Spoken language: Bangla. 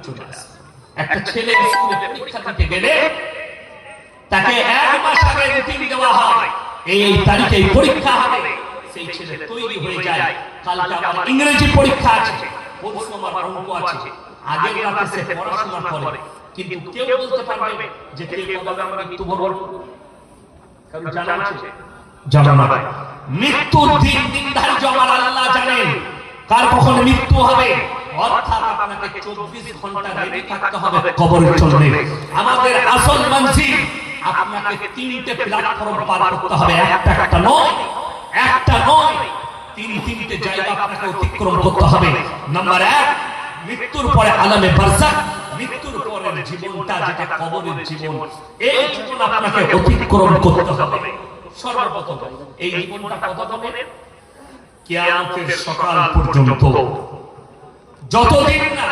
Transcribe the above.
চলে আসে। একটা ছেলে স্কুলে পরীক্ষা দিতে গেলে তাকে 1 মাস আগে রুটিন দেওয়া হয়, এই তারিখে পরীক্ষা হবে। সেই ছেলে তৈরি হয়ে যায়, কালকে আমার ইংরেজি পরীক্ষা আছে, পরশু আমার অঙ্ক আছে, আগের রাতে সে পড়াশোনা করে। কিন্তু কেউ বলতে পারবে যে কে কবে আমরা মৃত্যুবরণ করব? কারণ জানা আছে? জানা না। মৃত্যুর দিন নির্ধারিত আমার আল্লাহ জানেন কার কখন মৃত্যু হবে। অর্থাৎ আপনাকে 24 ঘন্টা রেডি থাকতে হবে কবরের জন্য। আমাদের আসল মঞ্জিল আপনাকে 3টে প্ল্যাটফর্ম পার করতে হবে, একটা নয়, একটা নয়, 3টে জায়গা আপনাকে অতিক্রম করতে হবে। নাম্বার 1, মৃত্যুর পরে আলামে বারজাখ, মৃত্যুর পরের জীবনটা যেটা কবরের জীবন, এই জীবন আপনাকে অতিক্রম করতে হবে। সর্বপ্রথম এই জীবনটা কতদিনের? কিয়ামতের সকাল পর্যন্ত। যতদিন না